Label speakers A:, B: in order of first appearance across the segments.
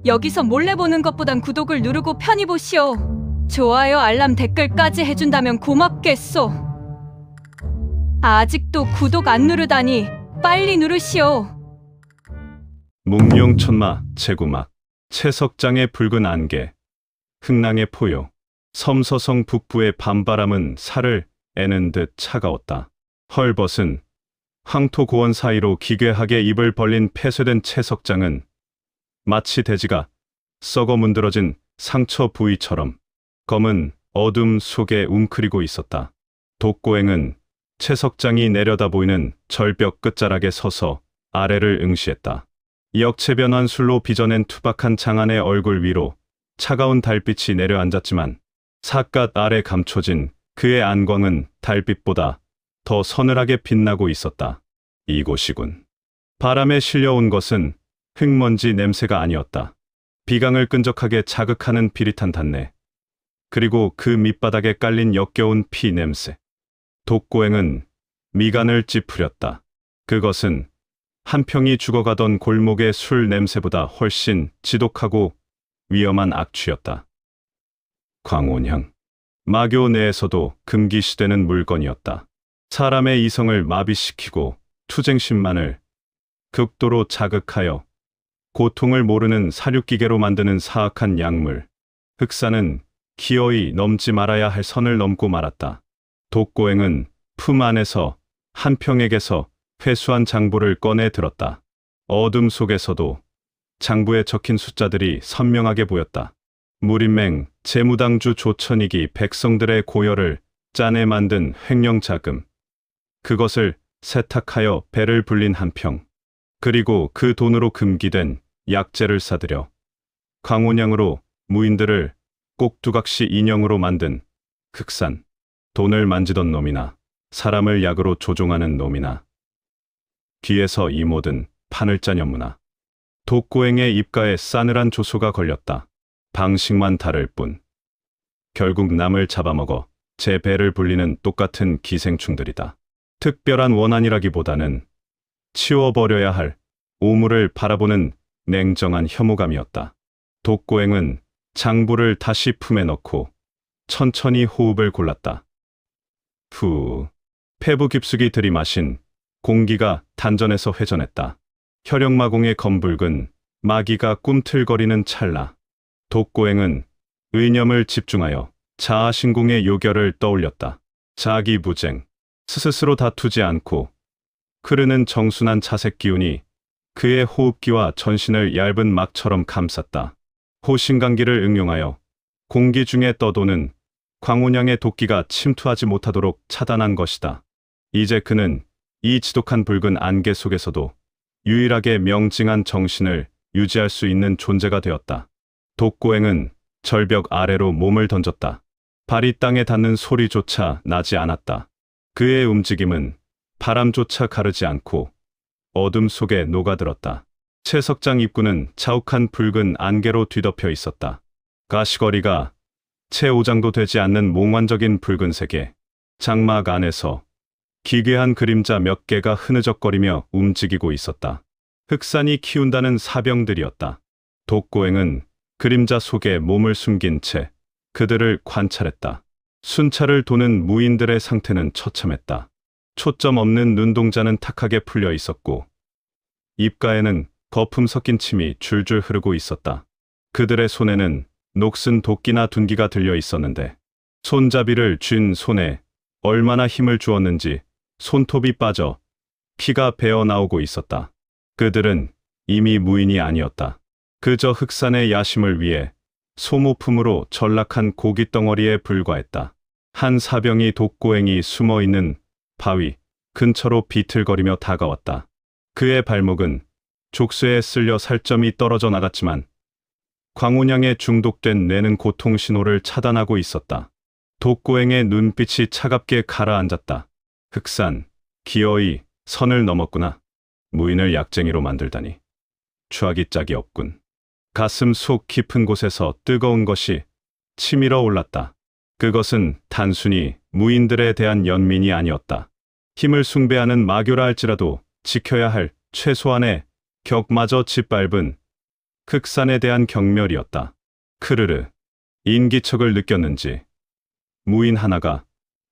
A: 여기서 몰래 보는 것보단 구독을 누르고 편히 보시오. 좋아요, 알람, 댓글까지 해준다면 고맙겠소. 아직도 구독 안 누르다니 빨리 누르시오.
B: 묵룡천마 제구막 채석장의 붉은 안개 흥랑의 포효 섬서성 북부의 밤바람은 살을 애는 듯 차가웠다. 헐벗은 황토 고원 사이로 기괴하게 입을 벌린 폐쇄된 채석장은 마치 돼지가 썩어 문드러진 상처 부위처럼 검은 어둠 속에 웅크리고 있었다. 독고행은 채석장이 내려다 보이는 절벽 끝자락에 서서 아래를 응시했다. 역체변환 술로 빚어낸 투박한 장안의 얼굴 위로 차가운 달빛이 내려앉았지만 삿갓 아래 감춰진 그의 안광은 달빛보다 더 서늘하게 빛나고 있었다. 이곳이군. 바람에 실려온 것은 흙먼지 냄새가 아니었다. 비강을 끈적하게 자극하는 비릿한 단내. 그리고 그 밑바닥에 깔린 역겨운 피 냄새. 독고행은 미간을 찌푸렸다. 그것은 한 평이 죽어가던 골목의 술 냄새보다 훨씬 지독하고 위험한 악취였다. 광온향. 마교 내에서도 금기시되는 물건이었다. 사람의 이성을 마비시키고 투쟁심만을 극도로 자극하여 고통을 모르는 사륙기계로 만드는 사악한 약물. 흑사는 기어이 넘지 말아야 할 선을 넘고 말았다. 독고행은 품 안에서 한 평에게서 회수한 장부를 꺼내 들었다. 어둠 속에서도 장부에 적힌 숫자들이 선명하게 보였다. 무림맹, 재무당주 조천익이 백성들의 고열을 짜내 만든 횡령 자금. 그것을 세탁하여 배를 불린 한 평. 그리고 그 돈으로 금기된 약재를 사들여 광온양으로 무인들을 꼭두각시 인형으로 만든 흑산. 돈을 만지던 놈이나 사람을 약으로 조종하는 놈이나 뒤에서 이 모든 판을 짠 연무나 독고행의 입가에 싸늘한 조소가 걸렸다. 방식만 다를 뿐 결국 남을 잡아먹어 제 배를 불리는 똑같은 기생충들이다. 특별한 원한이라기보다는 치워버려야 할 오물을 바라보는 냉정한 혐오감이었다. 독고행은 장부를 다시 품에 넣고 천천히 호흡을 골랐다. 후, 폐부 깊숙이 들이마신 공기가 단전에서 회전했다. 혈액마공의 검붉은 마기가 꿈틀거리는 찰나. 독고행은 의념을 집중하여 자아신공의 요결을 떠올렸다. 자기부쟁, 스스로 다투지 않고 흐르는 정순한 자색 기운이 그의 호흡기와 전신을 얇은 막처럼 감쌌다. 호신강기를 응용하여 공기 중에 떠도는 광온양의 도끼가 침투하지 못하도록 차단한 것이다. 이제 그는 이 지독한 붉은 안개 속에서도 유일하게 명징한 정신을 유지할 수 있는 존재가 되었다. 독고행은 절벽 아래로 몸을 던졌다. 발이 땅에 닿는 소리조차 나지 않았다. 그의 움직임은 바람조차 가르지 않고 어둠 속에 녹아들었다. 채석장 입구는 자욱한 붉은 안개로 뒤덮여 있었다. 가시거리가 채 5장도 되지 않는 몽환적인 붉은색에 장막 안에서 기괴한 그림자 몇 개가 흐느적거리며 움직이고 있었다. 흑산이 키운다는 사병들이었다. 독고행은 그림자 속에 몸을 숨긴 채 그들을 관찰했다. 순찰을 도는 무인들의 상태는 처참했다. 초점 없는 눈동자는 탁하게 풀려 있었고 입가에는 거품 섞인 침이 줄줄 흐르고 있었다. 그들의 손에는 녹슨 도끼나 둔기가 들려 있었는데 손잡이를 쥔 손에 얼마나 힘을 주었는지 손톱이 빠져 피가 배어 나오고 있었다. 그들은 이미 무인이 아니었다. 그저 흑산의 야심을 위해 소모품으로 전락한 고깃덩어리에 불과했다. 한 사병이 독고행이 숨어있는 바위 근처로 비틀거리며 다가왔다. 그의 발목은 족쇄에 쓸려 살점이 떨어져 나갔지만 광온양에 중독된 뇌는 고통 신호를 차단하고 있었다. 독고행의 눈빛이 차갑게 가라앉았다. 흑산, 기어이 선을 넘었구나. 무인을 약쟁이로 만들다니. 추하기 짝이 없군. 가슴 속 깊은 곳에서 뜨거운 것이 치밀어 올랐다. 그것은 단순히 무인들에 대한 연민이 아니었다. 힘을 숭배하는 마교라 할지라도 지켜야 할 최소한의 격마저 짓밟은 흑산에 대한 경멸이었다. 크르르. 인기척을 느꼈는지 무인 하나가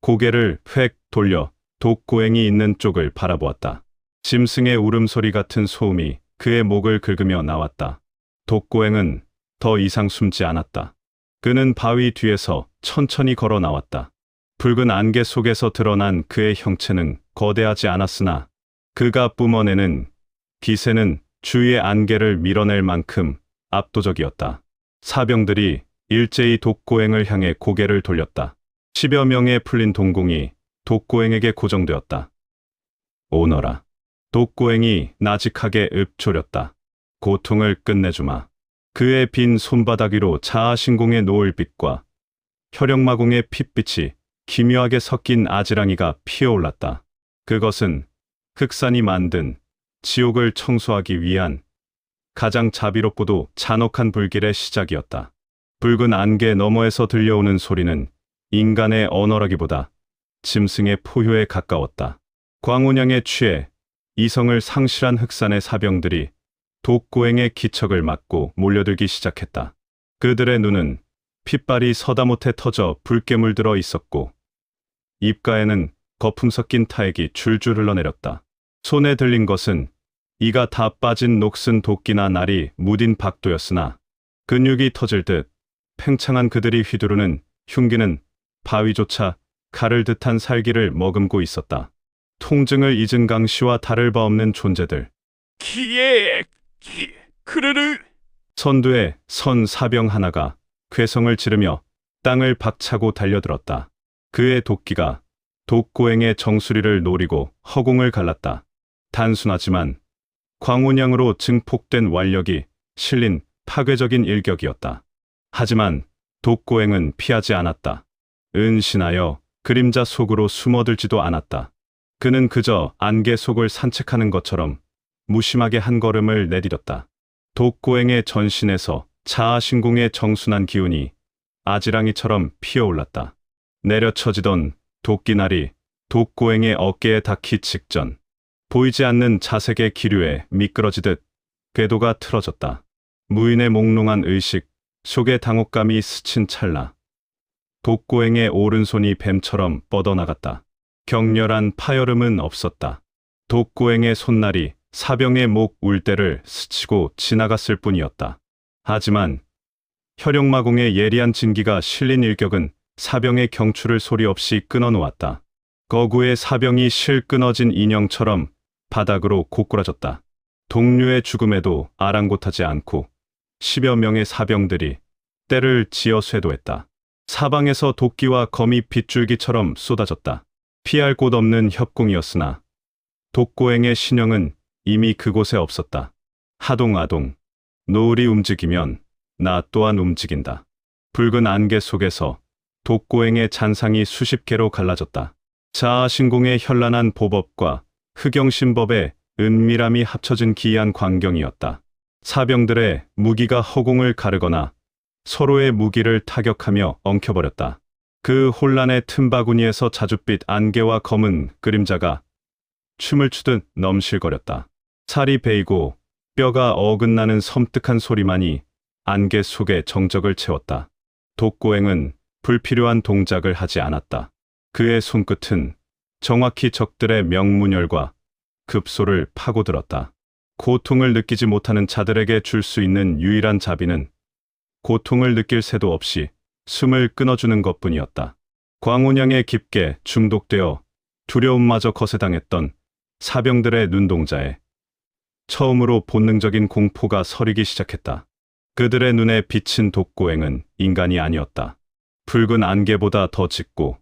B: 고개를 획 돌려 독고행이 있는 쪽을 바라보았다. 짐승의 울음소리 같은 소음이 그의 목을 긁으며 나왔다. 독고행은 더 이상 숨지 않았다. 그는 바위 뒤에서 천천히 걸어 나왔다. 붉은 안개 속에서 드러난 그의 형체는 거대하지 않았으나 그가 뿜어내는 기세는 주위의 안개를 밀어낼 만큼 압도적이었다. 사병들이 일제히 독고행을 향해 고개를 돌렸다. 10여 명의 풀린 동공이 독고행에게 고정되었다. 오너라. 독고행이 나직하게 읊조렸다. 고통을 끝내주마. 그의 빈 손바닥 위로 자아신공의 노을빛과 혈영마공의 핏빛이 기묘하게 섞인 아지랑이가 피어올랐다. 그것은 흑산이 만든 지옥을 청소하기 위한 가장 자비롭고도 잔혹한 불길의 시작이었다. 붉은 안개 너머에서 들려오는 소리는 인간의 언어라기보다 짐승의 포효에 가까웠다. 광운양에 취해 이성을 상실한 흑산의 사병들이 독고행의 기척을 맞고 몰려들기 시작했다. 그들의 눈은 핏발이 서다못해 터져 붉게 물들어 있었고 입가에는 거품 섞인 타액이 줄줄 흘러내렸다. 손에 들린 것은 이가 다 빠진 녹슨 도끼나 날이 무딘 박도였으나 근육이 터질 듯 팽창한 그들이 휘두르는 흉기는 바위조차 가를 듯한 살기를 머금고 있었다. 통증을 잊은 강씨와 다를 바 없는 존재들.
C: 크르르.
B: 선두에 선 사병 하나가 괴성을 지르며 땅을 박차고 달려들었다. 그의 도끼가 독고행의 정수리를 노리고 허공을 갈랐다. 단순하지만 광운양으로 증폭된 완력이 실린 파괴적인 일격이었다. 하지만 독고행은 피하지 않았다. 은신하여 그림자 속으로 숨어들지도 않았다. 그는 그저 안개 속을 산책하는 것처럼 무심하게 한 걸음을 내디뎠다. 독고행의 전신에서 자아신공의 정순한 기운이 아지랑이처럼 피어올랐다. 내려쳐지던 도끼날이 독고행의 어깨에 닿기 직전 보이지 않는 자색의 기류에 미끄러지듯 궤도가 틀어졌다. 무인의 몽롱한 의식 속에 당혹감이 스친 찰나 독고행의 오른손이 뱀처럼 뻗어나갔다. 격렬한 파열음은 없었다. 독고행의 손날이 사병의 목 울대를 스치고 지나갔을 뿐이었다. 하지만 혈용마공의 예리한 진기가 실린 일격은 사병의 경추를 소리 없이 끊어놓았다. 거구의 사병이 실 끊어진 인형처럼 바닥으로 고꾸라졌다. 동료의 죽음에도 아랑곳하지 않고 10여 명의 사병들이 때를 지어 쇄도했다. 사방에서 도끼와 검이 빗줄기처럼 쏟아졌다. 피할 곳 없는 협공이었으나 독고행의 신형은 이미 그곳에 없었다. 하동아동. 노을이 움직이면 나 또한 움직인다. 붉은 안개 속에서 독고행의 잔상이 수십 개로 갈라졌다. 자아신공의 현란한 보법과 흑영신법의 은밀함이 합쳐진 기이한 광경이었다. 사병들의 무기가 허공을 가르거나 서로의 무기를 타격하며 엉켜버렸다. 그 혼란의 틈바구니에서 자줏빛 안개와 검은 그림자가 춤을 추듯 넘실거렸다. 살이 베이고 뼈가 어긋나는 섬뜩한 소리만이 안개 속에 정적을 채웠다. 독고행은 불필요한 동작을 하지 않았다. 그의 손끝은 정확히 적들의 명문혈과 급소를 파고들었다. 고통을 느끼지 못하는 자들에게 줄 수 있는 유일한 자비는 고통을 느낄 새도 없이 숨을 끊어주는 것뿐이었다. 광운양에 깊게 중독되어 두려움마저 거세당했던 사병들의 눈동자에 처음으로 본능적인 공포가 서리기 시작했다. 그들의 눈에 비친 독고행은 인간이 아니었다. 붉은 안개보다 더 짙고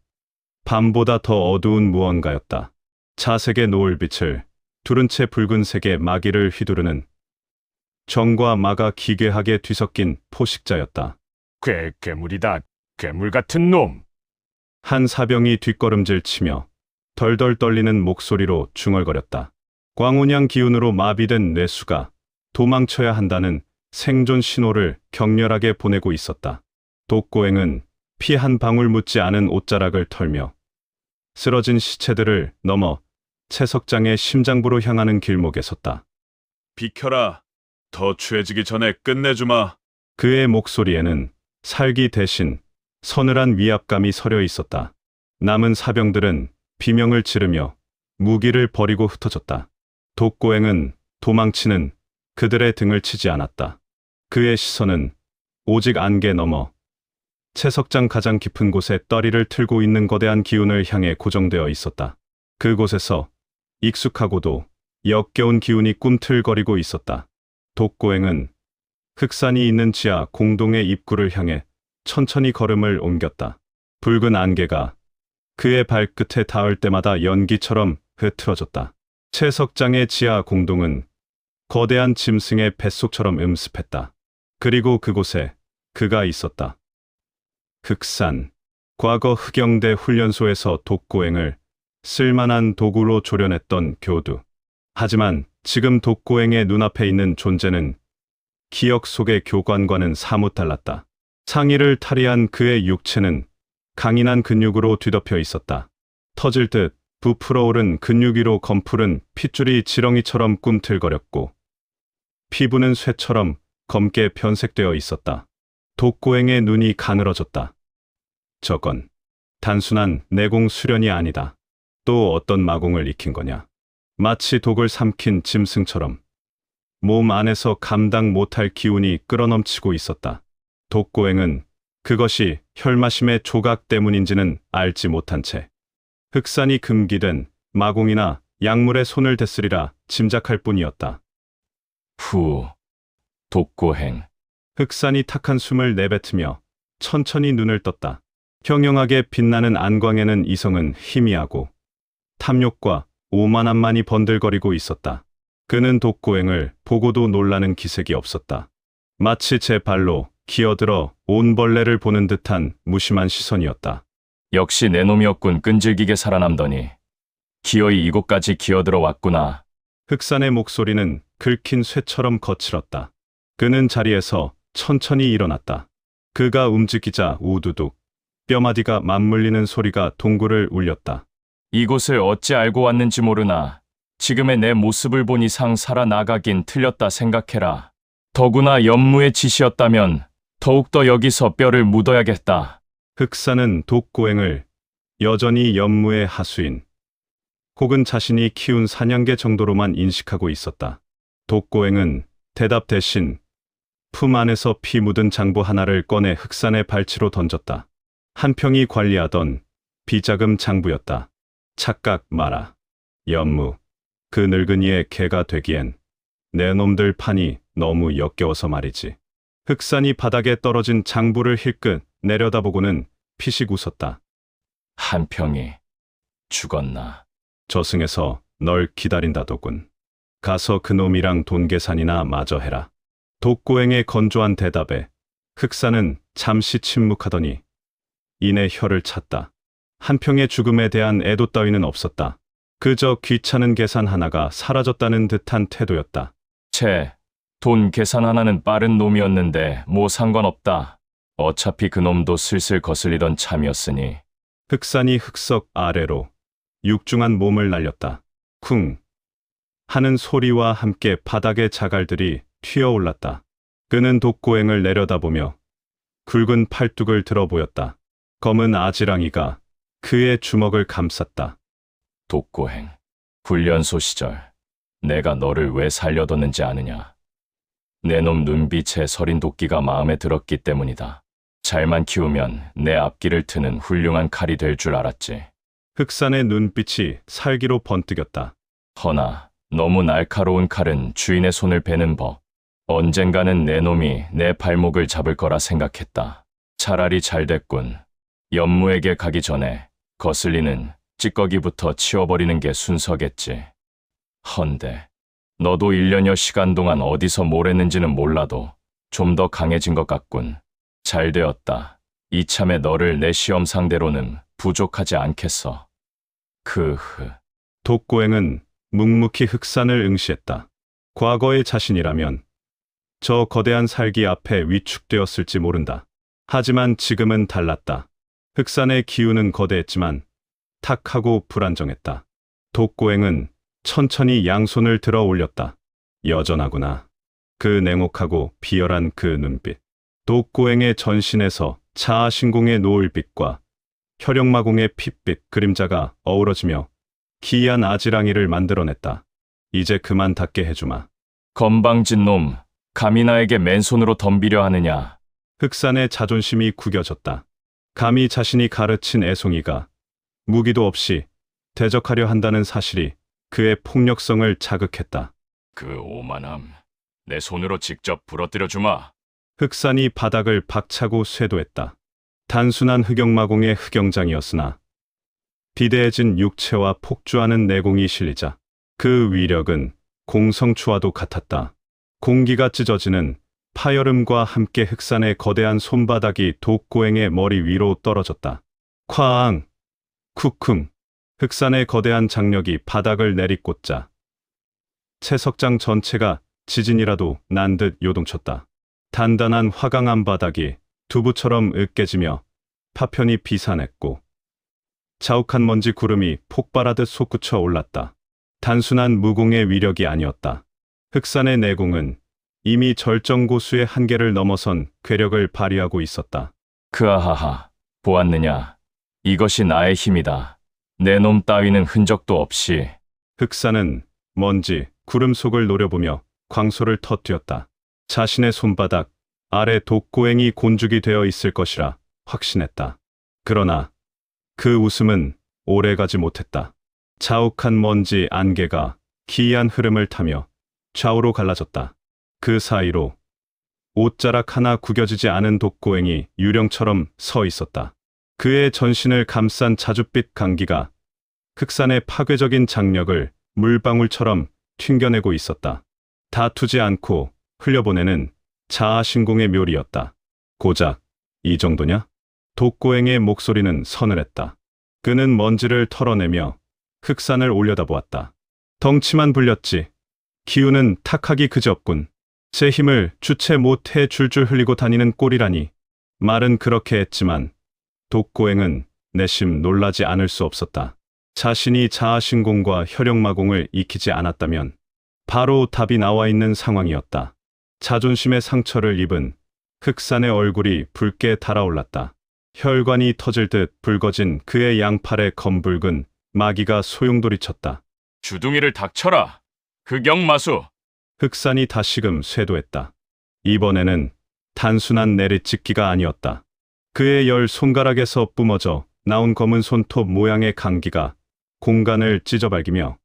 B: 밤보다 더 어두운 무언가였다. 자색의 노을빛을 두른 채 붉은색의 마기를 휘두르는 정과 마가 기괴하게 뒤섞인 포식자였다.
C: 괴물이다. 괴물 같은 놈.
B: 한 사병이 뒷걸음질 치며 덜덜 떨리는 목소리로 중얼거렸다. 광운양 기운으로 마비된 뇌수가 도망쳐야 한다는 생존 신호를 격렬하게 보내고 있었다. 독고행은 피 한 방울 묻지 않은 옷자락을 털며 쓰러진 시체들을 넘어 채석장의 심장부로 향하는 길목에 섰다.
C: 비켜라.
B: 더 취해지기 전에 끝내주마. 그의 목소리에는 살기 대신 서늘한 위압감이 서려 있었다. 남은 사병들은 비명을 지르며 무기를 버리고 흩어졌다. 독고행은 도망치는 그들의 등을 치지 않았다. 그의 시선은 오직 안개 너머 채석장 가장 깊은 곳에 떠리를 틀고 있는 거대한 기운을 향해 고정되어 있었다. 그곳에서 익숙하고도 역겨운 기운이 꿈틀거리고 있었다. 독고행은 흑산이 있는 지하 공동의 입구를 향해 천천히 걸음을 옮겼다. 붉은 안개가 그의 발끝에 닿을 때마다 연기처럼 흐트러졌다. 채석장의 지하 공동은 거대한 짐승의 뱃속처럼 음습했다. 그리고 그곳에 그가 있었다. 흑산. 과거 흑영대 훈련소에서 독고행을 쓸만한 도구로 조련했던 교두. 하지만 지금 독고행의 눈앞에 있는 존재는 기억 속의 교관과는 사뭇 달랐다. 상의를 탈의한 그의 육체는 강인한 근육으로 뒤덮여 있었다. 터질 듯 부풀어 오른 근육 위로 검푸른 핏줄이 지렁이처럼 꿈틀거렸고 피부는 쇠처럼 검게 변색되어 있었다. 독고행의 눈이 가늘어졌다. 저건 단순한 내공 수련이 아니다. 또 어떤 마공을 익힌 거냐. 마치 독을 삼킨 짐승처럼 몸 안에서 감당 못할 기운이 끌어넘치고 있었다. 독고행은 그것이 혈마심의 조각 때문인지는 알지 못한 채 흑산이 금기된 마공이나 약물에 손을 댔으리라 짐작할 뿐이었다.
C: 후, 독고행.
B: 흑산이 탁한 숨을 내뱉으며 천천히 눈을 떴다. 형형하게 빛나는 안광에는 이성은 희미하고 탐욕과 오만함만이 번들거리고 있었다. 그는 독고행을 보고도 놀라는 기색이 없었다. 마치 제 발로 기어들어 온 벌레를 보는 듯한 무심한 시선이었다.
C: 역시 내 놈이었군. 끈질기게 살아남더니 기어이 이곳까지 기어들어 왔구나.
B: 흑산의 목소리는 긁힌 쇠처럼 거칠었다. 그는 자리에서 천천히 일어났다. 그가 움직이자 우두둑 뼈마디가 맞물리는 소리가 동굴을 울렸다.
C: 이곳을 어찌 알고 왔는지 모르나 지금의 내 모습을 본 이상 살아나가긴 틀렸다 생각해라. 더구나 연무의 짓이었다면 더욱더 여기서 뼈를 묻어야겠다.
B: 흑산은 독고행을 여전히 연무의 하수인 혹은 자신이 키운 사냥개 정도로만 인식하고 있었다. 독고행은 대답 대신 품 안에서 피 묻은 장부 하나를 꺼내 흑산의 발치로 던졌다. 한평이 관리하던 비자금 장부였다. 착각 마라. 연무. 그 늙은이의 개가 되기엔 내 놈들 판이 너무 역겨워서 말이지. 흑산이 바닥에 떨어진 장부를 힐끗 내려다보고는 피식 웃었다.
C: 한평이 죽었나.
B: 저승에서 널 기다린다더군. 가서 그놈이랑 돈 계산이나 마저 해라. 독고행의 건조한 대답에 흑산은 잠시 침묵하더니 이내 혀를 찼다. 한평의 죽음에 대한 애도 따위는 없었다. 그저 귀찮은 계산 하나가 사라졌다는 듯한 태도였다.
C: 돈 계산 하나는 빠른 놈이었는데 뭐 상관없다. 어차피 그놈도 슬슬 거슬리던 참이었으니.
B: 흑산이 흑석 아래로 육중한 몸을 날렸다. 쿵 하는 소리와 함께 바닥의 자갈들이 튀어올랐다. 그는 독고행을 내려다보며 굵은 팔뚝을 들어 보였다. 검은 아지랑이가 그의 주먹을 감쌌다.
C: 독고행. 훈련소 시절 내가 너를 왜 살려뒀는지 아느냐. 내 놈 눈빛에 서린 도끼가 마음에 들었기 때문이다. 잘만 키우면 내 앞길을 트는 훌륭한 칼이 될 줄 알았지.
B: 흑산의 눈빛이 살기로 번뜩였다.
C: 허나 너무 날카로운 칼은 주인의 손을 베는 법. 언젠가는 내 놈이 내 발목을 잡을 거라 생각했다. 차라리 잘 됐군. 연무에게 가기 전에 거슬리는 찌꺼기부터 치워버리는 게 순서겠지. 헌데 너도 1년여 시간 동안 어디서 뭘 했는지는 몰라도 좀 더 강해진 것 같군. 잘 되었다. 이참에 너를 내 시험 상대로는 부족하지 않겠어.
B: 독고행은 묵묵히 흑산을 응시했다. 과거의 자신이라면 저 거대한 살기 앞에 위축되었을지 모른다. 하지만 지금은 달랐다. 흑산의 기운은 거대했지만 탁하고 불안정했다. 독고행은 천천히 양손을 들어 올렸다. 여전하구나. 그 냉혹하고 비열한 그 눈빛. 독고행의 전신에서 자아신공의 노을빛과 혈육마공의 핏빛 그림자가 어우러지며 기이한 아지랑이를 만들어냈다. 이제 그만 닿게 해주마.
C: 건방진 놈, 감히 나에게 맨손으로 덤비려 하느냐.
B: 흑산의 자존심이 구겨졌다. 감히 자신이 가르친 애송이가 무기도 없이 대적하려 한다는 사실이 그의 폭력성을 자극했다.
C: 그 오만함, 내 손으로 직접 부러뜨려 주마.
B: 흑산이 바닥을 박차고 쇄도했다. 단순한 흑영마공의 흑영장이었으나 비대해진 육체와 폭주하는 내공이 실리자 그 위력은 공성추와도 같았다. 공기가 찢어지는 파열음과 함께 흑산의 거대한 손바닥이 독고행의 머리 위로 떨어졌다. 쾅! 쿡쿵! 흑산의 거대한 장력이 바닥을 내리꽂자 채석장 전체가 지진이라도 난 듯 요동쳤다. 단단한 화강암 바닥이 두부처럼 으깨지며 파편이 비산했고 자욱한 먼지 구름이 폭발하듯 솟구쳐 올랐다. 단순한 무공의 위력이 아니었다. 흑산의 내공은 이미 절정고수의 한계를 넘어선 괴력을 발휘하고 있었다.
C: 그아하하, 보았느냐. 이것이 나의 힘이다. 내 놈 따위는 흔적도 없이.
B: 흑산은 먼지, 구름 속을 노려보며 광소를 터뜨렸다. 자신의 손바닥 아래 독고행이 곤죽이 되어 있을 것이라 확신했다. 그러나 그 웃음은 오래가지 못했다. 자욱한 먼지 안개가 기이한 흐름을 타며 좌우로 갈라졌다. 그 사이로 옷자락 하나 구겨지지 않은 독고행이 유령처럼 서 있었다. 그의 전신을 감싼 자줏빛 강기가 흑산의 파괴적인 장력을 물방울처럼 튕겨내고 있었다. 다투지 않고 흘려보내는 자아신공의 묘리였다. 고작 이 정도냐? 독고행의 목소리는 서늘했다. 그는 먼지를 털어내며 흑산을 올려다보았다. 덩치만 불렸지. 기운은 탁하기 그지없군. 제 힘을 주체 못해 줄줄 흘리고 다니는 꼴이라니. 말은 그렇게 했지만 독고행은 내심 놀라지 않을 수 없었다. 자신이 자아신공과 혈육마공을 익히지 않았다면 바로 답이 나와 있는 상황이었다. 자존심의 상처를 입은 흑산의 얼굴이 붉게 달아올랐다. 혈관이 터질 듯 붉어진 그의 양팔에 검붉은 마기가 소용돌이쳤다.
C: 주둥이를 닥쳐라. 흑영마수.
B: 흑산이 다시금 쇄도했다. 이번에는 단순한 내리찍기가 아니었다. 그의 열 손가락에서 뿜어져 나온 검은 손톱 모양의 강기가 공간을 찢어발기며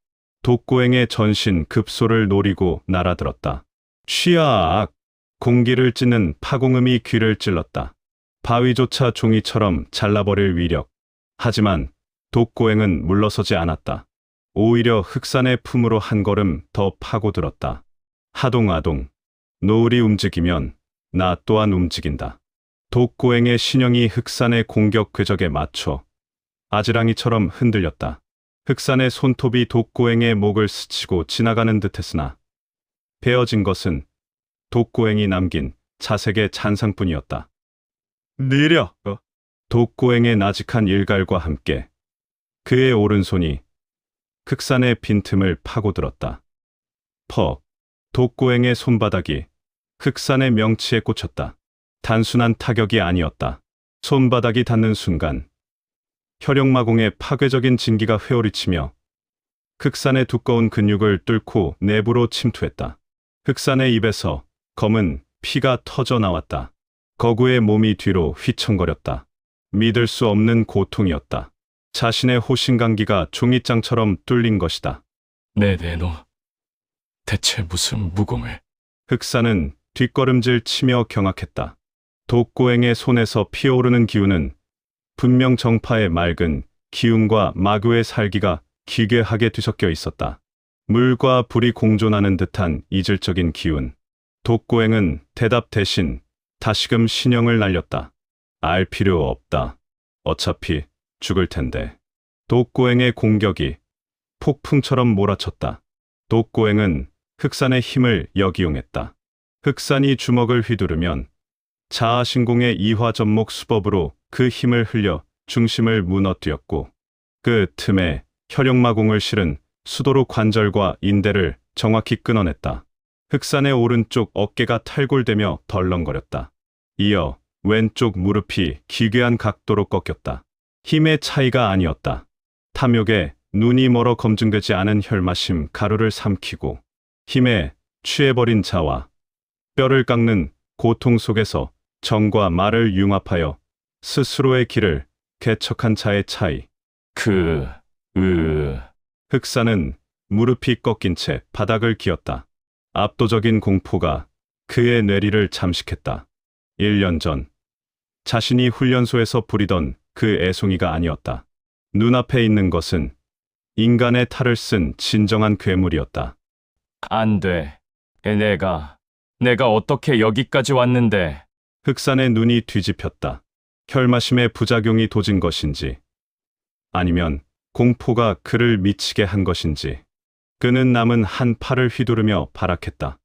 B: 독고행의 전신 급소를 노리고 날아들었다. 취악! 공기를 찢는 파공음이 귀를 찔렀다. 바위조차 종이처럼 잘라버릴 위력. 하지만 독고행은 물러서지 않았다. 오히려 흑산의 품으로 한 걸음 더 파고들었다. 하동아동. 노을이 움직이면 나 또한 움직인다. 독고행의 신형이 흑산의 공격 궤적에 맞춰 아지랑이처럼 흔들렸다. 흑산의 손톱이 독고행의 목을 스치고 지나가는 듯했으나 베어진 것은 독고행이 남긴 자색의 잔상뿐이었다. 느려! 독고행의 나직한 일갈과 함께 그의 오른손이 흑산의 빈틈을 파고들었다. 퍽! 독고행의 손바닥이 흑산의 명치에 꽂혔다. 단순한 타격이 아니었다. 손바닥이 닿는 순간 혈육마공의 파괴적인 진기가 회오리치며 흑산의 두꺼운 근육을 뚫고 내부로 침투했다. 흑산의 입에서 검은 피가 터져 나왔다. 거구의 몸이 뒤로 휘청거렸다. 믿을 수 없는 고통이었다. 자신의 호신강기가 종이장처럼 뚫린 것이다.
C: 내 내놈. 대체 무슨 무공을.
B: 흑산은 뒷걸음질 치며 경악했다. 독고행의 손에서 피어오르는 기운은 분명 정파의 맑은 기운과 마구의 살기가 기괴하게 뒤섞여 있었다. 물과 불이 공존하는 듯한 이질적인 기운. 독고행은 대답 대신 다시금 신형을 날렸다. 알 필요 없다. 어차피 죽을 텐데. 독고행의 공격이 폭풍처럼 몰아쳤다. 독고행은 흑산의 힘을 역이용했다. 흑산이 주먹을 휘두르면 자아신공의 이화전목 수법으로 그 힘을 흘려 중심을 무너뜨렸고 그 틈에 혈육마공을 실은 수도로 관절과 인대를 정확히 끊어냈다. 흑산의 오른쪽 어깨가 탈골되며 덜렁거렸다. 이어 왼쪽 무릎이 기괴한 각도로 꺾였다. 힘의 차이가 아니었다. 탐욕에 눈이 멀어 검증되지 않은 혈마심 가루를 삼키고 힘에 취해버린 자와 뼈를 깎는 고통 속에서 정과 말을 융합하여 스스로의 길을 개척한 자의 차이. 흑사는 무릎이 꺾인 채 바닥을 기었다. 압도적인 공포가 그의 뇌리를 잠식했다. 1년 전 자신이 훈련소에서 부리던 그 애송이가 아니었다. 눈앞에 있는 것은 인간의 탈을 쓴 진정한 괴물이었다.
C: 안 돼. 내가 어떻게 여기까지 왔는데.
B: 흑산의 눈이 뒤집혔다. 혈마심의 부작용이 도진 것인지 아니면 공포가 그를 미치게 한 것인지. 그는 남은 한 팔을 휘두르며 발악했다.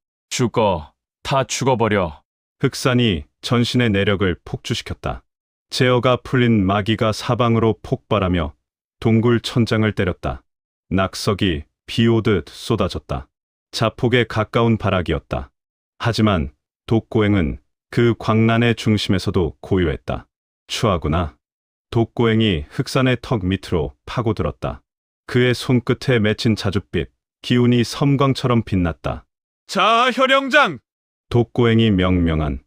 C: 다 죽어버려.
B: 흑산이 전신의 내력을 폭주시켰다. 제어가 풀린 마귀가 사방으로 폭발하며 동굴 천장을 때렸다. 낙석이 비오듯 쏟아졌다. 자폭에 가까운 발악이었다. 하지만 독고행은 그 광란의 중심에서도 고요했다. 추하구나. 독고행이 흑산의 턱 밑으로 파고들었다. 그의 손끝에 맺힌 자줏빛, 기운이 섬광처럼 빛났다.
D: 자, 혈영장!
B: 독고행이 명명한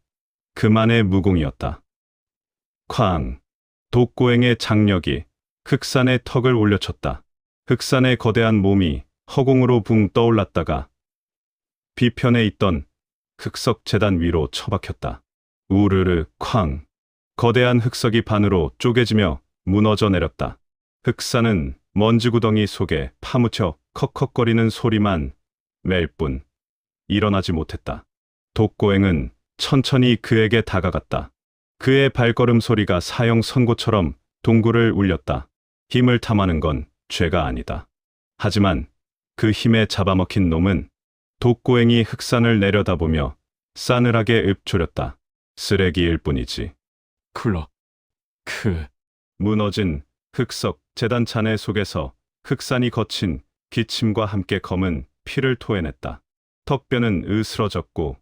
B: 그만의 무공이었다. 쾅! 독고행의 장력이 흑산의 턱을 올려쳤다. 흑산의 거대한 몸이 허공으로 붕 떠올랐다가 비편에 있던 흑석 재단 위로 처박혔다. 우르르 쾅! 거대한 흑석이 반으로 쪼개지며 무너져 내렸다. 흑산은 먼지구덩이 속에 파묻혀 컥컥거리는 소리만 낼 뿐 일어나지 못했다. 독고행은 천천히 그에게 다가갔다. 그의 발걸음 소리가 사형 선고처럼 동굴을 울렸다. 힘을 탐하는 건 죄가 아니다. 하지만 그 힘에 잡아먹힌 놈은 독고행이 흑산을 내려다보며 싸늘하게 읊조렸다. 쓰레기일 뿐이지. 무너진 흑석 재단 잔해 속에서 흑산이 거친 기침과 함께 검은 피를 토해냈다. 턱뼈는 으스러졌고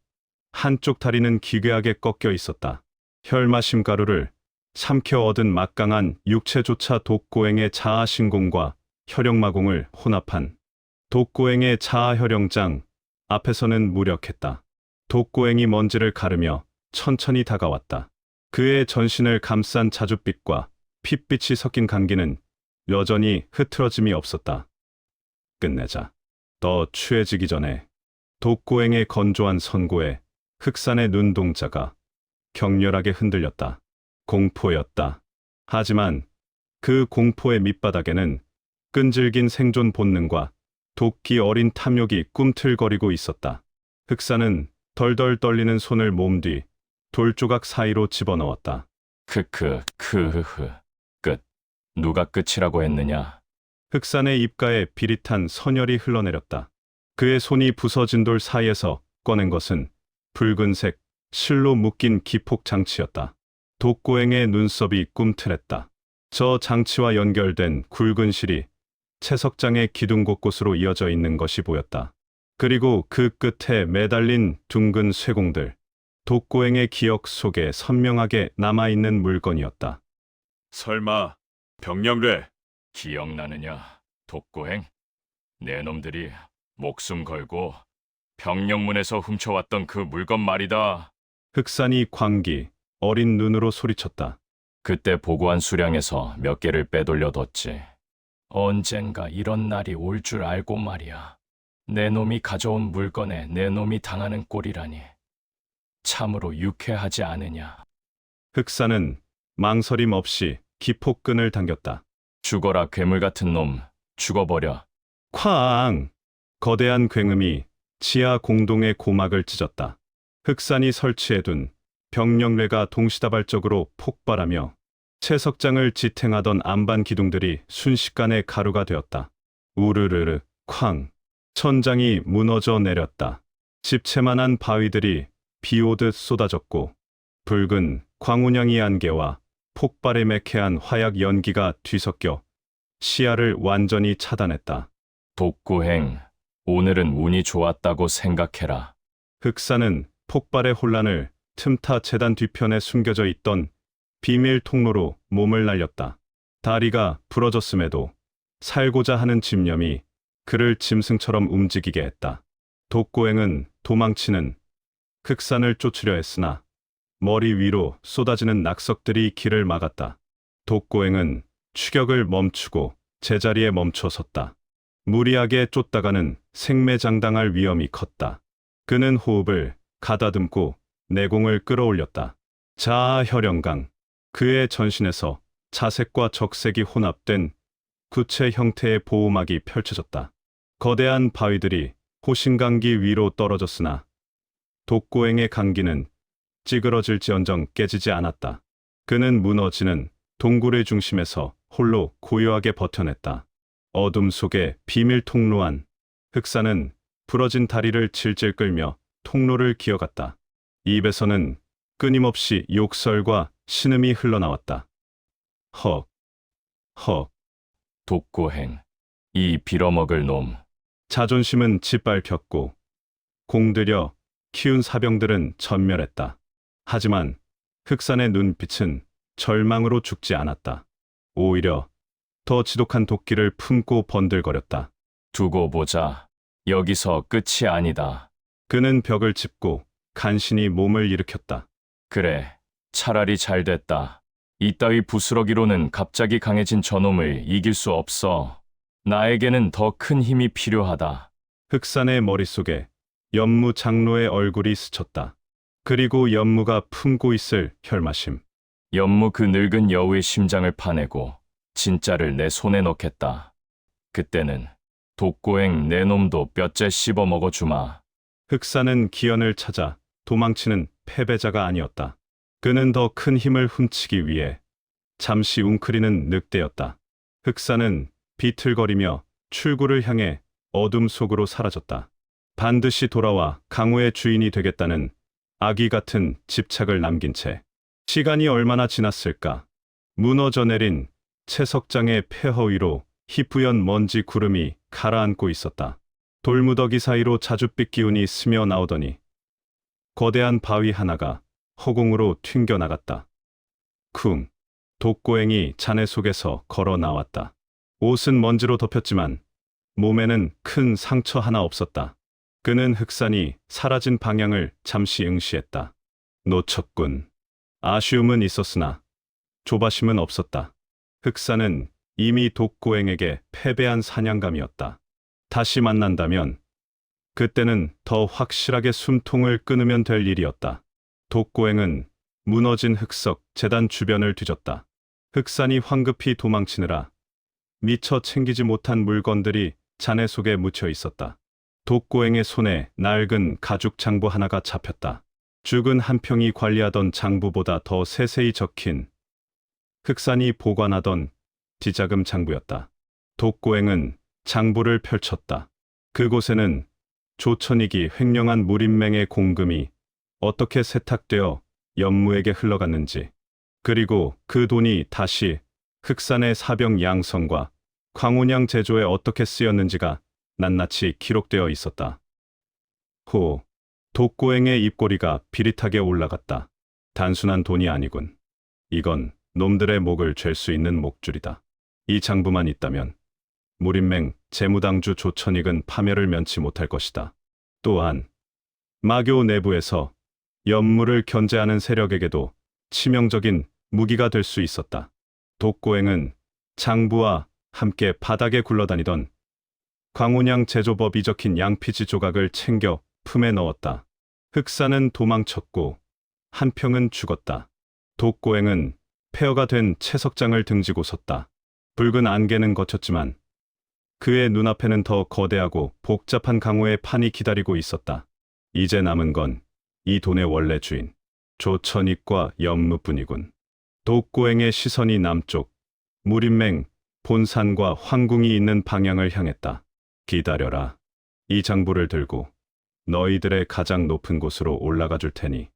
B: 한쪽 다리는 기괴하게 꺾여 있었다. 혈마심 가루를 삼켜 얻은 막강한 육체조차 독고행의 자아신공과 혈영마공을 혼합한 독고행의 자아혈영장 앞에서는 무력했다. 독고행이 먼지를 가르며 천천히 다가왔다. 그의 전신을 감싼 자줏빛과 핏빛이 섞인 감기는 여전히 흐트러짐이 없었다. 끝내자. 더 취해지기 전에. 독고행의 건조한 선고에 흑산의 눈동자가 격렬하게 흔들렸다. 공포였다. 하지만 그 공포의 밑바닥에는 끈질긴 생존 본능과 도끼 어린 탐욕이 꿈틀거리고 있었다. 흑산은 덜덜 떨리는 손을 몸 뒤 돌조각 사이로 집어넣었다.
C: 끝. 누가 끝이라고 했느냐?
B: 흑산의 입가에 비릿한 선혈이 흘러내렸다. 그의 손이 부서진 돌 사이에서 꺼낸 것은 붉은색 실로 묶인 기폭 장치였다. 독고행의 눈썹이 꿈틀했다. 저 장치와 연결된 굵은 실이 채석장의 기둥 곳곳으로 이어져 있는 것이 보였다. 그리고 그 끝에 매달린 둥근 쇠공들. 독고행의 기억 속에 선명하게 남아있는 물건이었다.
D: 설마 병령뢰?
C: 기억나느냐, 독고행? 내 놈들이 목숨 걸고 병령문에서 훔쳐왔던 그 물건 말이다.
B: 흑산이 광기 어린 눈으로 소리쳤다.
C: 그때 보고한 수량에서 몇 개를 빼돌려뒀지. 언젠가 이런 날이 올 줄 알고 말이야. 내 놈이 가져온 물건에 내 놈이 당하는 꼴이라니. 참으로 유쾌하지 않으냐.
B: 흑산은 망설임 없이 기폭끈을 당겼다.
C: 죽어라, 괴물 같은 놈. 죽어버려.
B: 쾅! 거대한 굉음이 지하 공동의 고막을 찢었다. 흑산이 설치해둔 병령뢰가 동시다발적으로 폭발하며 채석장을 지탱하던 안반 기둥들이 순식간에 가루가 되었다. 우르르르 쾅! 천장이 무너져 내렸다. 집채만한 바위들이 비오듯 쏟아졌고 붉은 광운양이 안개와 폭발에 매캐한 화약 연기가 뒤섞여 시야를 완전히 차단했다.
C: 독고행, 오늘은 운이 좋았다고 생각해라.
B: 흑사는 폭발의 혼란을 틈타 재단 뒤편에 숨겨져 있던 비밀 통로로 몸을 날렸다. 다리가 부러졌음에도 살고자 하는 집념이 그를 짐승처럼 움직이게 했다. 독고행은 도망치는 흑산을 쫓으려 했으나 머리 위로 쏟아지는 낙석들이 길을 막았다. 독고행은 추격을 멈추고 제자리에 멈춰 섰다. 무리하게 쫓다가는 생매장당할 위험이 컸다. 그는 호흡을 가다듬고 내공을 끌어올렸다. 자아 혈영강. 그의 전신에서 자색과 적색이 혼합된 구체 형태의 보호막이 펼쳐졌다. 거대한 바위들이 호신강기 위로 떨어졌으나 독고행의 강기는 찌그러질지언정 깨지지 않았다. 그는 무너지는 동굴의 중심에서 홀로 고요하게 버텨냈다. 어둠 속에 비밀 통로 안 흑사는 부러진 다리를 질질 끌며 통로를 기어갔다. 입에서는 끊임없이 욕설과 신음이 흘러나왔다. 헉, 헉.
C: 독고행, 이 빌어먹을 놈.
B: 자존심은 짓밟혔고 공들여 키운 사병들은 전멸했다. 하지만 흑산의 눈빛은 절망으로 죽지 않았다. 오히려 더 지독한 도끼를 품고 번들거렸다.
C: 두고 보자. 여기서 끝이 아니다.
B: 그는 벽을 짚고 간신히 몸을 일으켰다.
C: 그래, 차라리 잘 됐다. 이따위 부스러기로는 갑자기 강해진 저놈을 이길 수 없어. 나에게는 더 큰 힘이 필요하다.
B: 흑산의 머릿속에 연무 장로의 얼굴이 스쳤다. 그리고 연무가 품고 있을 혈마심.
C: 연무 그 늙은 여우의 심장을 파내고 진짜를 내 손에 넣겠다. 그때는 독고행 내 놈도 뼈째 씹어 먹어주마.
B: 흑사는 기연을 찾아 도망치는 패배자가 아니었다. 그는 더 큰 힘을 훔치기 위해 잠시 웅크리는 늑대였다. 흑사는 비틀거리며 출구를 향해 어둠 속으로 사라졌다. 반드시 돌아와 강호의 주인이 되겠다는 아기 같은 집착을 남긴 채 시간이 얼마나 지났을까. 무너져 내린 채석장의 폐허 위로 희뿌연 먼지 구름이 가라앉고 있었다. 돌무더기 사이로 자줏빛 기운이 스며 나오더니 거대한 바위 하나가 허공으로 튕겨나갔다. 쿵! 독고행이 잔해 속에서 걸어 나왔다. 옷은 먼지로 덮였지만 몸에는 큰 상처 하나 없었다. 그는 흑산이 사라진 방향을 잠시 응시했다. 놓쳤군. 아쉬움은 있었으나 조바심은 없었다. 흑산은 이미 독고행에게 패배한 사냥감이었다. 다시 만난다면 그때는 더 확실하게 숨통을 끊으면 될 일이었다. 독고행은 무너진 흑석 재단 주변을 뒤졌다. 흑산이 황급히 도망치느라 미처 챙기지 못한 물건들이 잔해 속에 묻혀 있었다. 독고행의 손에 낡은 가죽 장부 하나가 잡혔다. 죽은 한평이 관리하던 장부보다 더 세세히 적힌 흑산이 보관하던 디자금 장부였다. 독고행은 장부를 펼쳤다. 그곳에는 조천익이 횡령한 무림맹의 공금이 어떻게 세탁되어 연무에게 흘러갔는지, 그리고 그 돈이 다시 흑산의 사병 양성과 광운양 제조에 어떻게 쓰였는지가 낱낱이 기록되어 있었다. 호, 독고행의 입꼬리가 비릿하게 올라갔다. 단순한 돈이 아니군. 이건 놈들의 목을 잴 수 있는 목줄이다. 이 장부만 있다면 무림맹 재무당주 조천익은 파멸을 면치 못할 것이다. 또한 마교 내부에서 연무를 견제하는 세력에게도 치명적인 무기가 될 수 있었다. 독고행은 장부와 함께 바닥에 굴러다니던 광운양 제조법이 적힌 양피지 조각을 챙겨 품에 넣었다. 흑사는 도망쳤고 한평은 죽었다. 독고행은 폐허가 된 채석장을 등지고 섰다. 붉은 안개는 걷혔지만 그의 눈앞에는 더 거대하고 복잡한 강호의 판이 기다리고 있었다. 이제 남은 건 이 돈의 원래 주인 조천익과 연무뿐이군. 독고행의 시선이 남쪽 무림맹 본산과 황궁이 있는 방향을 향했다. 기다려라. 이 장부를 들고 너희들의 가장 높은 곳으로 올라가 줄 테니.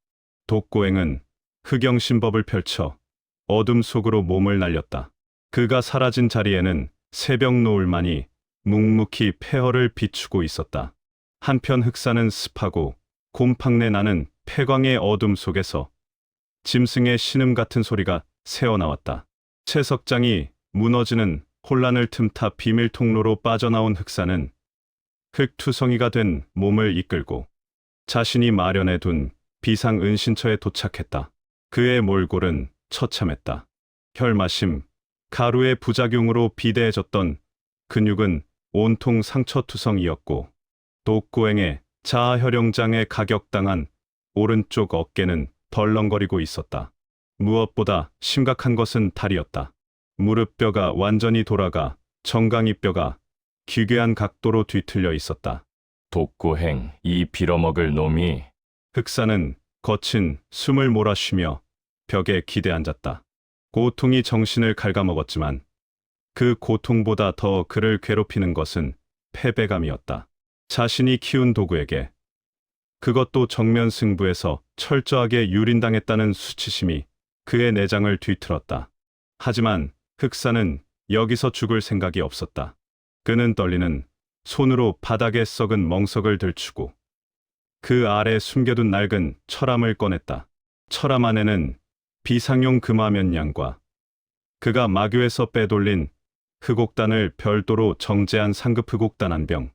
B: 독고행은 흑영신법을 펼쳐 어둠 속으로 몸을 날렸다. 그가 사라진 자리에는 새벽 노을만이 묵묵히 폐허를 비추고 있었다. 한편 흑사는 습하고 곰팡내 나는 폐광의 어둠 속에서 짐승의 신음 같은 소리가 새어나왔다. 채석장이 무너지는 혼란을 틈타 비밀 통로로 빠져나온 흑사는 흑투성이가 된 몸을 이끌고 자신이 마련해둔 비상 은신처에 도착했다. 그의 몰골은 처참했다. 혈마심, 가루의 부작용으로 비대해졌던 근육은 온통 상처투성이었고 독고행의 자아혈용장에 가격당한 오른쪽 어깨는 벌렁거리고 있었다. 무엇보다 심각한 것은 다리였다. 무릎뼈가 완전히 돌아가 정강이뼈가 기괴한 각도로 뒤틀려 있었다.
C: 독고행, 이 빌어먹을 놈이.
B: 흑사는 거친 숨을 몰아쉬며 벽에 기대앉았다. 고통이 정신을 갉아먹었지만 그 고통보다 더 그를 괴롭히는 것은 패배감이었다. 자신이 키운 도구에게, 그것도 정면 승부에서 철저하게 유린당했다는 수치심이 그의 내장을 뒤틀었다. 하지만 흑사는 여기서 죽을 생각이 없었다. 그는 떨리는 손으로 바닥에 썩은 멍석을 들추고 그 아래 숨겨둔 낡은 철암을 꺼냈다. 철암 안에는 비상용 금화 몇 냥과 그가 마교에서 빼돌린 흑옥단을 별도로 정제한 상급 흑옥단 한 병,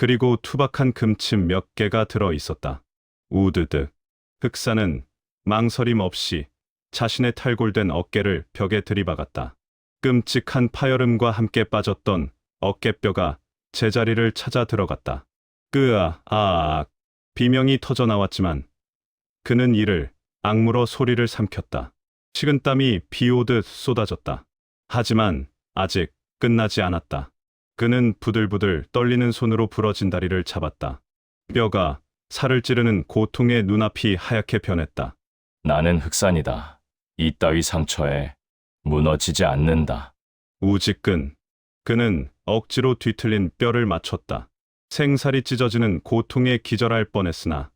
B: 그리고 투박한 금침 몇 개가 들어 있었다. 우드득. 흑사는 망설임 없이 자신의 탈골된 어깨를 벽에 들이박았다. 끔찍한 파열음과 함께 빠졌던 어깨뼈가 제자리를 찾아 들어갔다. 아악. 비명이 터져 나왔지만 그는 이를 악물어 소리를 삼켰다. 식은땀이 비오듯 쏟아졌다. 하지만 아직 끝나지 않았다. 그는 부들부들 떨리는 손으로 부러진 다리를 잡았다. 뼈가 살을 찌르는 고통의 눈앞이 하얗게 변했다.
C: 나는 흑산이다. 이따위 상처에 무너지지 않는다.
B: 우지끈. 그는 억지로 뒤틀린 뼈를 맞췄다. 생살이 찢어지는 고통에 기절할 뻔했으나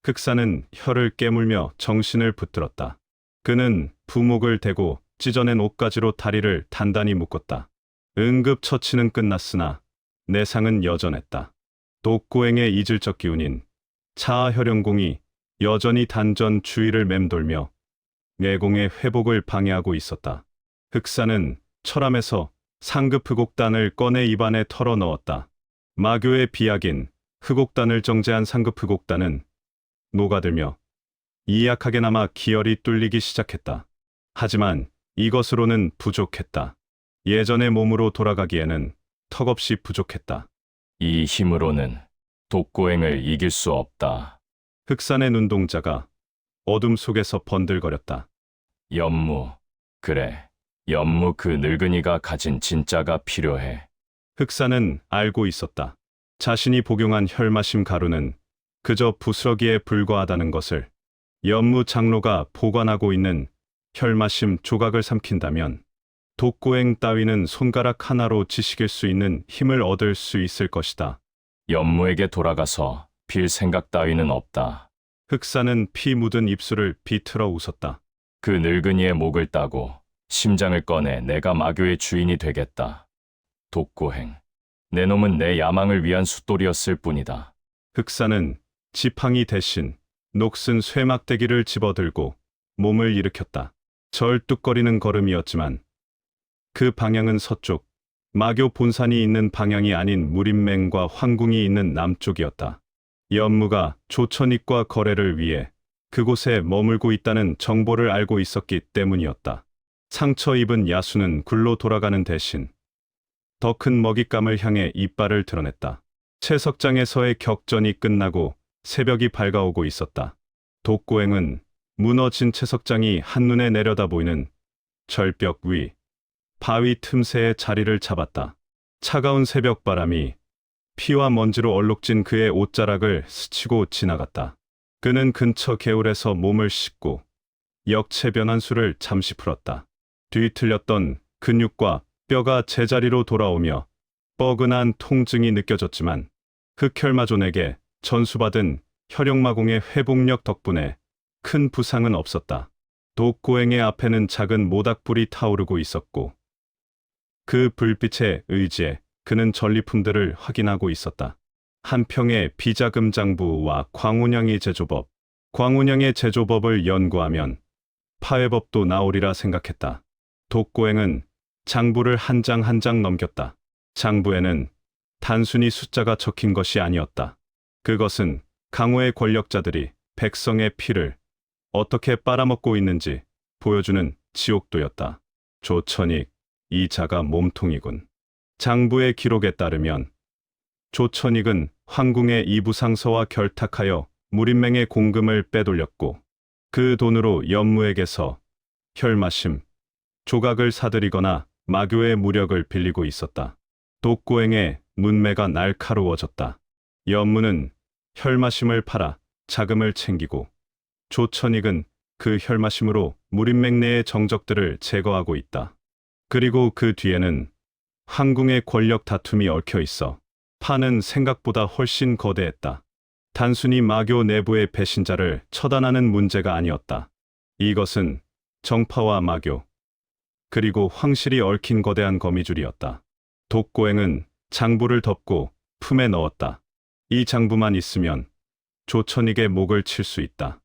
B: 흑사는 혀를 깨물며 정신을 붙들었다. 그는 부목을 대고 찢어낸 옷가지로 다리를 단단히 묶었다. 응급처치는 끝났으나 내상은 여전했다. 독고행의 이질적 기운인 자아혈용공이 여전히 단전 주위를 맴돌며 내공의 회복을 방해하고 있었다. 흑사는 철암에서 상급 흑옥단을 꺼내 입안에 털어 넣었다. 마교의 비약인 흑옥단을 정제한 상급 흑옥단은 녹아들며 이약하게나마 기혈이 뚫리기 시작했다. 하지만 이것으로는 부족했다. 예전의 몸으로 돌아가기에는 턱없이 부족했다.
C: 이 힘으로는 독고행을 이길 수 없다.
B: 흑산의 눈동자가 어둠 속에서 번들거렸다.
C: 연무. 그래. 연무 그 늙은이가 가진 진짜가 필요해.
B: 흑사는 알고 있었다. 자신이 복용한 혈마심 가루는 그저 부스러기에 불과하다는 것을. 연무 장로가 보관하고 있는 혈마심 조각을 삼킨다면 독고행 따위는 손가락 하나로 지식일 수 있는 힘을 얻을 수 있을 것이다.
C: 연무에게 돌아가서 빌 생각 따위는 없다.
B: 흑사는 피 묻은 입술을 비틀어 웃었다.
C: 그 늙은이의 목을 따고 심장을 꺼내 내가 마교의 주인이 되겠다. 독고행. 내 놈은 내 야망을 위한 숫돌이었을 뿐이다.
B: 흑사는 지팡이 대신 녹슨 쇠막대기를 집어들고 몸을 일으켰다. 절뚝거리는 걸음이었지만 그 방향은 서쪽, 마교 본산이 있는 방향이 아닌 무림맹과 황궁이 있는 남쪽이었다. 연무가 조천익과 거래를 위해 그곳에 머물고 있다는 정보를 알고 있었기 때문이었다. 상처 입은 야수는 굴로 돌아가는 대신 더 큰 먹잇감을 향해 이빨을 드러냈다. 채석장에서의 격전이 끝나고 새벽이 밝아오고 있었다. 독고행은 무너진 채석장이 한눈에 내려다 보이는 절벽 위, 바위 틈새에 자리를 잡았다. 차가운 새벽 바람이 피와 먼지로 얼룩진 그의 옷자락을 스치고 지나갔다. 그는 근처 개울에서 몸을 씻고 역체 변환수를 잠시 풀었다. 뒤틀렸던 근육과 뼈가 제자리로 돌아오며 뻐근한 통증이 느껴졌지만 흑혈마존에게 전수받은 혈용마공의 회복력 덕분에 큰 부상은 없었다. 독고행의 앞에는 작은 모닥불이 타오르고 있었고 그 불빛에 의지해 그는 전리품들을 확인하고 있었다. 한평의 비자금장부와 광운영의 제조법, 광운영의 제조법을 연구하면 파회법도 나오리라 생각했다. 독고행은 장부를 한 장 한 장 넘겼다. 장부에는 단순히 숫자가 적힌 것이 아니었다. 그것은 강호의 권력자들이 백성의 피를 어떻게 빨아먹고 있는지 보여주는 지옥도였다. 조천익, 이 자가 몸통이군. 장부의 기록에 따르면 조천익은 황궁의 이부상서와 결탁하여 무림맹의 공금을 빼돌렸고 그 돈으로 연무에게서 혈마심, 조각을 사들이거나 마교의 무력을 빌리고 있었다. 독고행의 문매가 날카로워졌다. 연무는 혈마심을 팔아 자금을 챙기고 조천익은 그 혈마심으로 무림맹 내의 정적들을 제거하고 있다. 그리고 그 뒤에는 황궁의 권력 다툼이 얽혀 있어 판은 생각보다 훨씬 거대했다. 단순히 마교 내부의 배신자를 처단하는 문제가 아니었다. 이것은 정파와 마교, 그리고 황실이 얽힌 거대한 거미줄이었다. 독고행은 장부를 덮고 품에 넣었다. 이 장부만 있으면 조천익의 목을 칠 수 있다.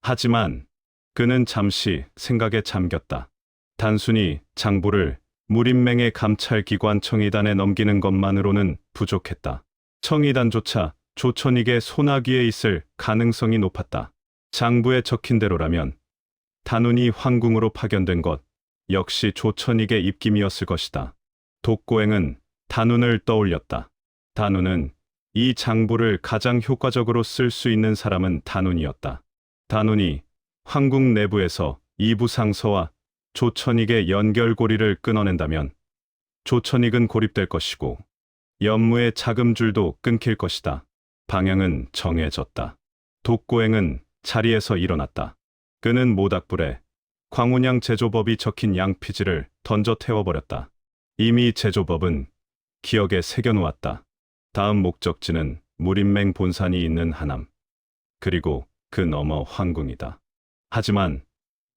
B: 하지만 그는 잠시 생각에 잠겼다. 단순히 장부를 무림맹의 감찰기관 청의단에 넘기는 것만으로는 부족했다. 청의단조차 조천익의 손아귀에 있을 가능성이 높았다. 장부에 적힌 대로라면 단운이 황궁으로 파견된 것 역시 조천익의 입김이었을 것이다. 독고행은 단운을 떠올렸다. 단운은 이 장부를 가장 효과적으로 쓸 수 있는 사람은 단운이었다. 단운이 황궁 내부에서 이부상서와 조천익의 연결고리를 끊어낸다면 조천익은 고립될 것이고 연무의 자금줄도 끊길 것이다. 방향은 정해졌다. 독고행은 자리에서 일어났다. 그는 모닥불에 광운양 제조법이 적힌 양피지를 던져 태워버렸다. 이미 제조법은 기억에 새겨놓았다. 다음 목적지는 무림맹 본산이 있는 하남, 그리고 그 너머 황궁이다. 하지만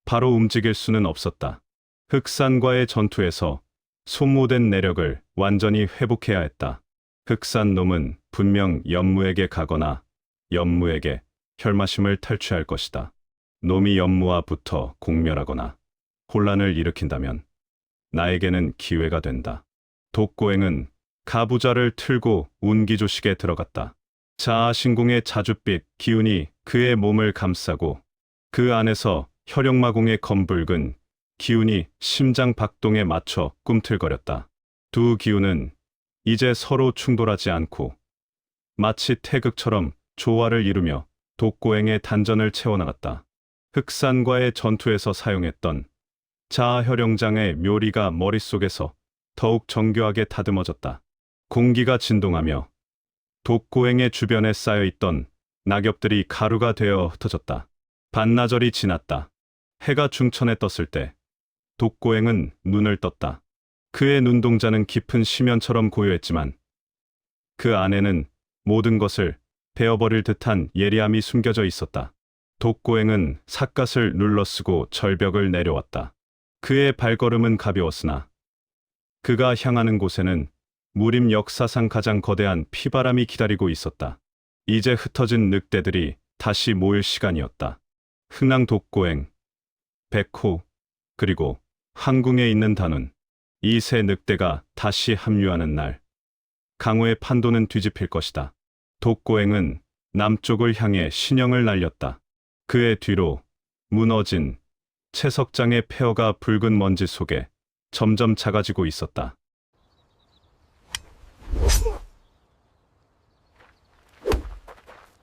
B: 바로 움직일 수는 없었다. 흑산과의 전투에서 소모된 내력을 완전히 회복해야 했다. 흑산놈은 분명 연무에게 가거나 연무에게 혈마심을 탈취할 것이다. 놈이 연무와 붙어 공멸하거나 혼란을 일으킨다면 나에게는 기회가 된다. 독고행은 가부좌를 틀고 운기조식에 들어갔다. 자아신궁의 자줏빛 기운이 그의 몸을 감싸고 그 안에서 혈용마공의 검붉은 기운이 심장 박동에 맞춰 꿈틀거렸다. 두 기운은 이제 서로 충돌하지 않고 마치 태극처럼 조화를 이루며 독고행의 단전을 채워나갔다. 흑산과의 전투에서 사용했던 자아혈용장의 묘리가 머릿속에서 더욱 정교하게 다듬어졌다. 공기가 진동하며 독고행의 주변에 쌓여있던 낙엽들이 가루가 되어 흩어졌다. 반나절이 지났다. 해가 중천에 떴을 때 독고행은 눈을 떴다. 그의 눈동자는 깊은 심연처럼 고요했지만 그 안에는 모든 것을 베어버릴 듯한 예리함이 숨겨져 있었다. 독고행은 삿갓을 눌러쓰고 절벽을 내려왔다. 그의 발걸음은 가벼웠으나 그가 향하는 곳에는 무림 역사상 가장 거대한 피바람이 기다리고 있었다. 이제 흩어진 늑대들이 다시 모일 시간이었다. 흥랑 독고행, 백호, 그리고 황궁에 있는 단운, 이 세 늑대가 다시 합류하는 날, 강호의 판도는 뒤집힐 것이다. 독고행은 남쪽을 향해 신형을 날렸다. 그의 뒤로 무너진 채석장의 폐허가 붉은 먼지 속에 점점 작아지고 있었다.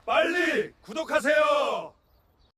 D: 빨리 구독하세요.